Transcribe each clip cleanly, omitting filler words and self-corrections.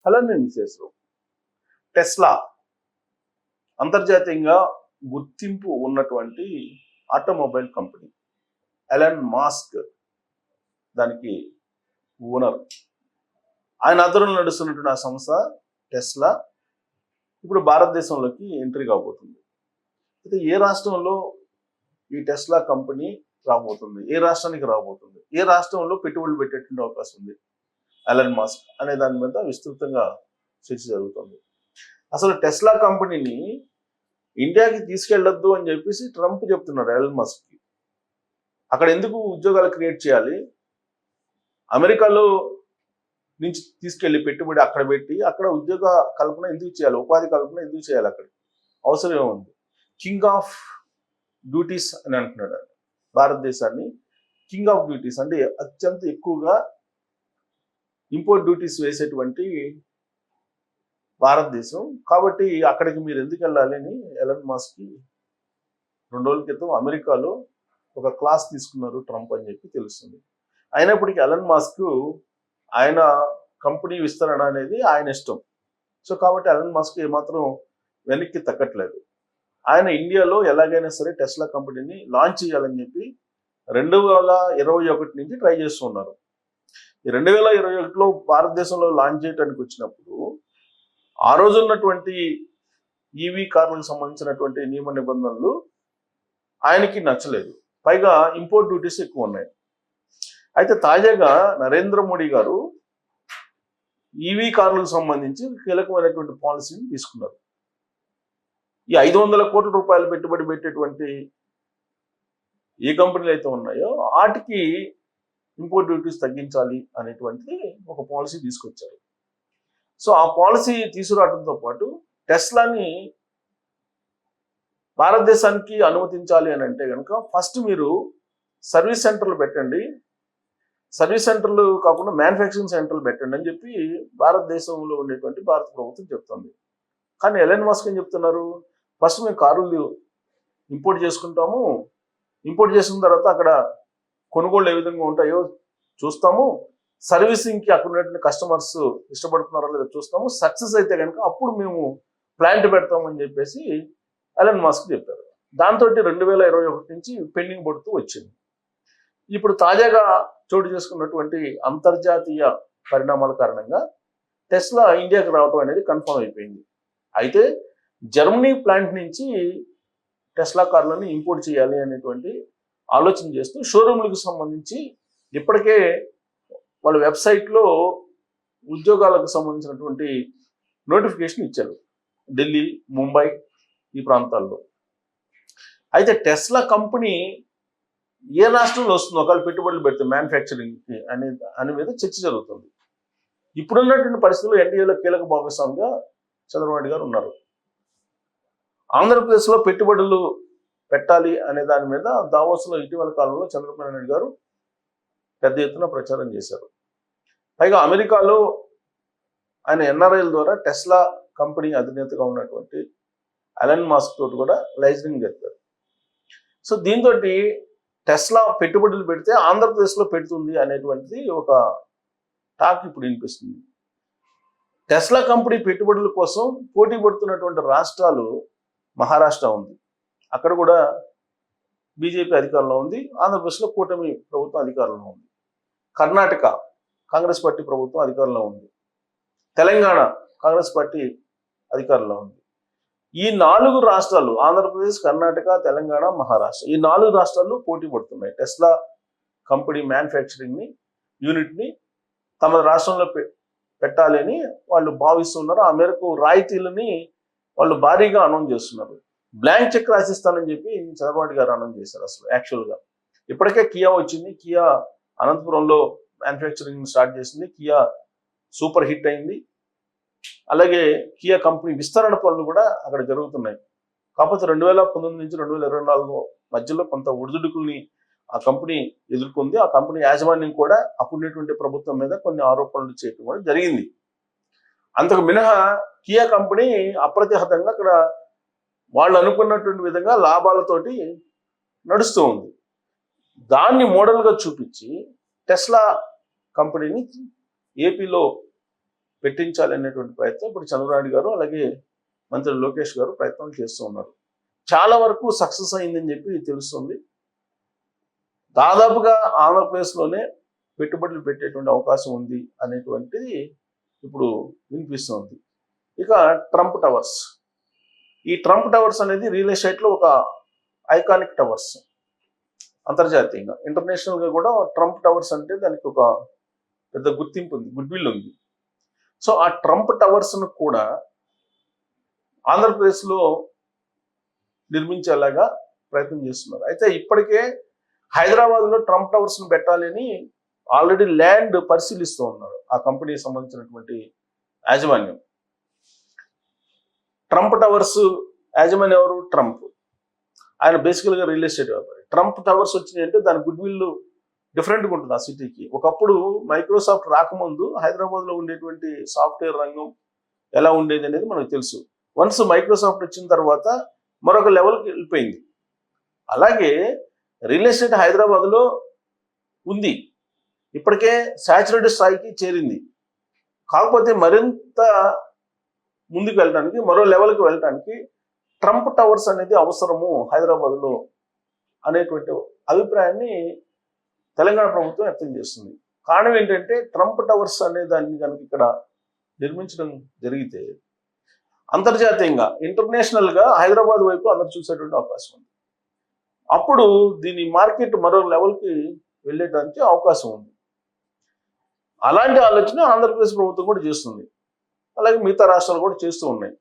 అలానే Mrs Tesla అంతర్జాతీయంగా గుర్తింపు ఉన్నటువంటి ఆటోమొబైల్ కంపెనీ. ఎలన్ మాస్క్ దానికి ఓనర్. ఆయన ఆధ్వర్యంలో నడుస్తున్నటువంటి ఆ సంస్థ టెస్లా ఇప్పుడు భారతదేశంలోకి ఎంట్రీ కాబోతుంది. అయితే ఏ రాష్ట్రంలో ఈ టెస్లా కంపెనీ రాబోతుంది, ఏ రాష్ట్రానికి రాబోతుంది, ఏ రాష్ట్రంలో పెట్టుబడులు పెట్టేటువంటి అవకాశం ఉంది ఎలన్ మాస్క్ అనే దాని మీద విస్తృతంగా చర్చ జరుగుతుంది. అసలు టెస్లా కంపెనీని ఇండియాకి తీసుకెళ్లొద్దు అని చెప్పేసి ట్రంప్ చెప్తున్నాడు ఎలన్ మాస్క్కి. అక్కడ ఎందుకు ఉద్యోగాలు క్రియేట్ చేయాలి, అమెరికాలో నుంచి తీసుకెళ్లి పెట్టుబడి అక్కడ పెట్టి అక్కడ ఉద్యోగ కల్పన ఎందుకు చేయాలి, ఉపాధి కల్పన ఎందుకు చేయాలి, అక్కడ అవసరం ఏముంది. కింగ్ ఆఫ్ డ్యూటీస్ అని అంటున్నాడు భారతదేశాన్ని. కింగ్ ఆఫ్ డ్యూటీస్ అంటే అత్యంత ఎక్కువగా ఇంపోర్ట్ డ్యూటీస్ వేసేటువంటి భారతదేశం, కాబట్టి అక్కడికి మీరు ఎందుకు వెళ్ళాలి అని ఎలన్ మాస్క్కి 2 రోజుల క్రితం అమెరికాలో ఒక క్లాస్ తీసుకున్నారు ట్రంప్ అని చెప్పి తెలుస్తుంది. అయినప్పటికీ ఎలన్ మాస్క్ ఆయన కంపెనీ విస్తరణ అనేది ఆయన ఇష్టం. సో కాబట్టి ఎలన్ మాస్క్ ఏమాత్రం వెనక్కి తగ్గట్లేదు. ఆయన ఇండియాలో ఎలాగైనా సరే టెస్లా కంపెనీని లాంచ్ చేయాలని చెప్పి 2021 నుంచి ట్రై చేస్తున్నారు. ఈ 2021లో భారతదేశంలో లాంచ్ చేయడానికి వచ్చినప్పుడు ఆ రోజు ఉన్నటువంటి ఈవీ కార్లకు సంబంధించినటువంటి నియమ నిబంధనలు ఆయనకి నచ్చలేదు. పైగా ఇంపోర్ట్ డ్యూటీస్ ఎక్కువ ఉన్నాయి. అయితే తాజాగా నరేంద్ర మోడీ గారు ఈవీ కార్లకు సంబంధించి కీలకమైనటువంటి పాలసీని తీసుకున్నారు. ఈ 500 కోట్ల రూపాయలు పెట్టుబడి పెట్టేటువంటి ఏ కంపెనీలు అయితే ఉన్నాయో వాటికి ఇంపోర్ట్ డ్యూటీస్ తగ్గించాలి అనేటువంటి ఒక పాలసీ తీసుకొచ్చారు. సో ఆ పాలసీ తీసుకురావడంతో పాటు టెస్లాని భారతదేశానికి అనుమతించాలి అని అంటే కనుక ఫస్ట్ మీరు సర్వీస్ సెంటర్లు పెట్టండి, సర్వీస్ సెంటర్లు కాకుండా మ్యానుఫ్యాక్చరింగ్ సెంటర్లు పెట్టండి అని చెప్పి భారతదేశంలో ఉండేటువంటి భారత ప్రభుత్వం చెప్తుంది. కానీ ఎలన్ మాస్క్ ఏం చెప్తున్నారు, ఫస్ట్ మేము కారులు ఇంపోర్ట్ చేసుకుంటాము, ఇంపోర్ట్ చేసుకున్న తర్వాత అక్కడ కొనుగోళ్ళు ఏ విధంగా ఉంటాయో చూస్తాము, సర్వీసింగ్కి అక్కడ ఉన్నటువంటి కస్టమర్స్ ఇష్టపడుతున్నారో లేదో చూస్తాము, సక్సెస్ అయితే కనుక అప్పుడు మేము ప్లాంట్ పెడతామని చెప్పేసి ఎలన్ మాస్క్ చెప్పారు. దాంతో 2021 నుంచి పెండింగ్ పడుతూ వచ్చింది. ఇప్పుడు తాజాగా చోటు చేసుకున్నటువంటి అంతర్జాతీయ పరిణామాల కారణంగా టెస్లా ఇండియాకి రావడం అనేది కన్ఫర్మ్ అయిపోయింది. అయితే జర్మనీ ప్లాంట్ నుంచి టెస్లా కార్లను ఇంపోర్ట్ చేయాలి అనేటువంటి ఆలోచన చేస్తూ షోరూమ్లకు సంబంధించి ఇప్పటికే వాళ్ళ వెబ్సైట్లో ఉద్యోగాలకు సంబంధించినటువంటి నోటిఫికేషన్ ఇచ్చారు ఢిల్లీ, ముంబై ఈ ప్రాంతాల్లో. అయితే టెస్లా కంపెనీ ఏ రాష్ట్రంలో వస్తుందో ఒకవేళ పెట్టుబడులు పెడితే మ్యానుఫ్యాక్చరింగ్కి అనే మీద చర్చ జరుగుతుంది. ఇప్పుడున్నటువంటి పరిస్థితుల్లో ఎన్డీఏలో కీలక భాగస్వామిగా చంద్రబాబు నాయుడు గారు ఉన్నారు. ఆంధ్రప్రదేశ్లో పెట్టుబడులు పెట్టాలి అనే దాని మీద దావోస్లో ఇటీవల కాలంలో చంద్రబాబు నాయుడు గారు పెద్ద ఎత్తున ప్రచారం చేశారు. పైగా అమెరికాలో ఆయన ఎన్ఆర్ఐల ద్వారా టెస్లా కంపెనీ అధినేతగా ఉన్నటువంటి ఎలన్ మాస్క్ తోటి కూడా లైజనింగ్ జరిపారు. సో దీంతో టెస్లా పెట్టుబడులు పెడితే ఆంధ్రప్రదేశ్లో పెడుతుంది అనేటువంటిది ఒక టాక్ ఇప్పుడు వినిపిస్తుంది. టెస్లా కంపెనీ పెట్టుబడుల కోసం పోటీ పడుతున్నటువంటి రాష్ట్రాలు మహారాష్ట్ర ఉంది, అక్కడ కూడా బీజేపీ అధికారంలో ఉంది, ఆంధ్రప్రదేశ్లో కూటమి ప్రభుత్వం అధికారంలో ఉంది, కర్ణాటక కాంగ్రెస్ పార్టీ ప్రభుత్వం అధికారంలో ఉంది, తెలంగాణ కాంగ్రెస్ పార్టీ అధికారంలో ఉంది. ఈ 4 రాష్ట్రాలు ఆంధ్రప్రదేశ్, కర్ణాటక, తెలంగాణ, మహారాష్ట్ర ఈ 4 రాష్ట్రాలు పోటీ పడుతున్నాయి టెస్లా కంపెనీ మ్యానుఫ్యాక్చరింగ్ యూనిట్ని తమ రాష్ట్రంలో పెట్టాలి అని వాళ్ళు భావిస్తున్నారు. ఆ మేరకు రాయితీలని వాళ్ళు భారీగా అనౌన్స్ చేస్తున్నారు. బ్లాంక్ చెక్ రాసిస్తానని చెప్పి చంద్రబాబు గారు అనౌన్స్ చేశారు. అసలు యాక్చువల్గా ఇప్పటికే కియా వచ్చింది, కియా అనంతపురంలో మ్యానుఫ్యాక్చరింగ్ స్టార్ట్ చేసింది, కియా సూపర్ హిట్ అయింది. అలాగే కియా కంపెనీ విస్తరణ పనులు కూడా అక్కడ జరుగుతున్నాయి. కాకపోతే 2019 నుంచి 2024 మధ్యలో కొంత ఒడిదుడుకుల్ని ఆ కంపెనీ ఎదుర్కొంది. ఆ కంపెనీ యాజమాన్యం కూడా అప్పుడున్నటువంటి ప్రభుత్వం మీద కొన్ని ఆరోపణలు చేయడం కూడా జరిగింది. అంతకు మినహా కియా కంపెనీ అప్రతిహతంగా అక్కడ వాళ్ళు అనుకున్నటువంటి విధంగా లాభాలతోటి నడుస్తూ ఉంది. దాన్ని మోడల్గా చూపించి టెస్లా కంపెనీని ఏపీలో పెట్టించాలి అనేటువంటి ప్రయత్నం ఇప్పుడు చంద్రబాబు నాయుడు గారు అలాగే మంత్రి లోకేష్ గారు ప్రయత్నం చేస్తూ ఉన్నారు. చాలా వరకు సక్సెస్ అయిందని చెప్పి తెలుస్తుంది. దాదాపుగా ఆంధ్రప్రదేశ్లోనే పెట్టుబడులు పెట్టేటువంటి అవకాశం ఉంది అనేటువంటిది ఇప్పుడు వినిపిస్తుంది. ఇక ట్రంప్ టవర్స్, ఈ ట్రంప్ టవర్స్ అనేది రియల్ ఎస్టేట్లో ఒక ఐకానిక్ టవర్స్. అంతర్జాతీయంగా ఇంటర్నేషనల్గా కూడా ట్రంప్ టవర్స్ అంటే దానికి ఒక పెద్ద గుర్తింపు ఉంది, గుడ్ విల్ ఉంది. సో ఆ ట్రంప్ టవర్స్ను కూడా ఆంధ్రప్రదేశ్లో నిర్మించేలాగా ప్రయత్నం చేస్తున్నారు. అయితే ఇప్పటికే హైదరాబాద్లో ట్రంప్ టవర్స్ను పెట్టాలని ఆల్రెడీ ల్యాండ్ పరిశీలిస్తూ ఉన్నారు ఆ కంపెనీకి సంబంధించినటువంటి యాజమాన్యం. ట్రంప్ టవర్స్ యాజమాన్యం ఎవరు? ట్రంప్. ఆయన బేసికల్గా రియల్ ఎస్టేట్ వ్యాపారి. ట్రంప్ టవర్స్ వచ్చినాయి అంటే దాని గుడ్ విల్ డిఫరెంట్గా ఉంటుంది ఆ సిటీకి. ఒకప్పుడు మైక్రోసాఫ్ట్ రాకముందు హైదరాబాద్లో ఉండేటువంటి సాఫ్ట్వేర్ రంగం ఎలా ఉండేది అనేది మనకు తెలుసు. వన్స్ మైక్రోసాఫ్ట్ వచ్చిన తర్వాత మరొక లెవెల్కి వెళ్ళిపోయింది. అలాగే రియల్ ఎస్టేట్ హైదరాబాద్లో ఉంది, ఇప్పటికే సాచురేటెడ్ స్థాయికి చేరింది. కాకపోతే మరింత ముందుకు వెళ్ళడానికి, మరో లెవెల్కి వెళ్ళడానికి ట్రంప్ టవర్స్ అనేది అవసరము హైదరాబాద్లో అనేటువంటి అభిప్రాయాన్ని తెలంగాణ ప్రభుత్వం వ్యక్తం చేస్తుంది. కారణం ఏంటంటే ట్రంప్ టవర్స్ అనే దాన్ని కనుక ఇక్కడ నిర్మించడం జరిగితే అంతర్జాతీయంగా ఇంటర్నేషనల్గా హైదరాబాద్ వైపు అందరు చూసేటువంటి అవకాశం ఉంది. అప్పుడు దీని మార్కెట్ మరో లెవెల్కి వెళ్ళేటానికి అవకాశం ఉంది. అలాంటి ఆలోచన ఆంధ్రప్రదేశ్ ప్రభుత్వం కూడా చేస్తుంది, అలాగే మిగతా రాష్ట్రాలు కూడా చేస్తూ ఉన్నాయి.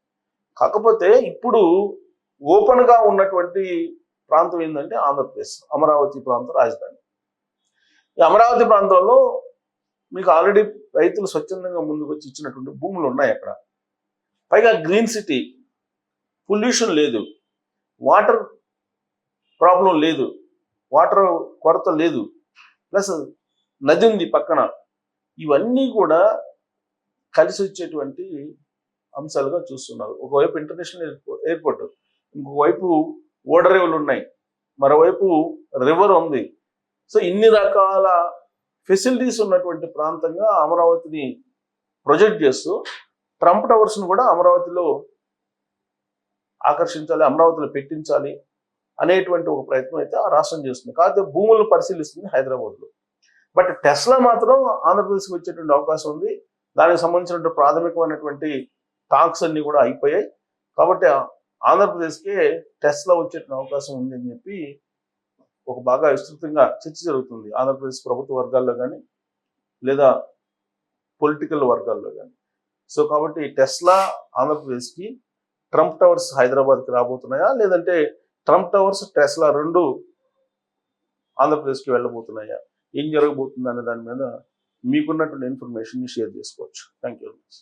కాకపోతే ఇప్పుడు ఓపెన్గా ఉన్నటువంటి ప్రాంతం ఏంటంటే ఆంధ్రప్రదేశ్, అమరావతి ప్రాంతం రాజధాని. ఈ అమరావతి ప్రాంతంలో మీకు ఆల్రెడీ రైతులు స్వచ్ఛందంగా ముందుకు వచ్చి ఇచ్చినటువంటి భూములు ఉన్నాయి అక్కడ. పైగా గ్రీన్ సిటీ, పొల్యూషన్ లేదు, వాటర్ ప్రాబ్లం లేదు, వాటర్ కొరత లేదు, ప్లస్ నది ఉంది పక్కన. ఇవన్నీ కూడా కలిసి వచ్చేటువంటి అంశాలుగా చూస్తున్నారు. ఒకవైపు ఇంటర్నేషనల్ ఎయిర్పోర్ట్, ఇంకోవైపు ఓడరేవులు ఉన్నాయి, మరోవైపు రివర్ ఉంది. సో ఇన్ని రకాల ఫెసిలిటీస్ ఉన్నటువంటి ప్రాంతంగా అమరావతిని ప్రొజెక్ట్ చేస్తూ ట్రంప్ టవర్స్ను కూడా అమరావతిలో ఆకర్షించాలి, అమరావతిలో పెట్టించాలి అనేటువంటి ఒక ప్రయత్నం అయితే ఆ రాష్ట్రం చేస్తుంది. కాకపోతే భూములను పరిశీలిస్తుంది హైదరాబాద్లో. బట్ టెస్లా మాత్రం ఆంధ్రప్రదేశ్కి వచ్చేటువంటి అవకాశం ఉంది. దానికి సంబంధించినటువంటి ప్రాథమికమైనటువంటి టాక్స్ అన్ని కూడా అయిపోయాయి. కాబట్టి ఆంధ్రప్రదేశ్కే టెస్లా వచ్చేటువంటి అవకాశం ఉంది అని చెప్పి ఒక బాగా విస్తృతంగా చర్చ జరుగుతుంది ఆంధ్రప్రదేశ్ ప్రభుత్వ వర్గాల్లో కానీ లేదా పొలిటికల్ వర్గాల్లో కానీ. సో కాబట్టి టెస్లా ఆంధ్రప్రదేశ్కి, ట్రంప్ టవర్స్ హైదరాబాద్కి రాబోతున్నాయా, లేదంటే ట్రంప్ టవర్స్ టెస్లా రెండు ఆంధ్రప్రదేశ్కి వెళ్ళబోతున్నాయా, ఏం జరగబోతుంది అనే దాని మీద మీకున్నటువంటి ఇన్ఫర్మేషన్ షేర్ చేసుకోవచ్చు. Thank you very much.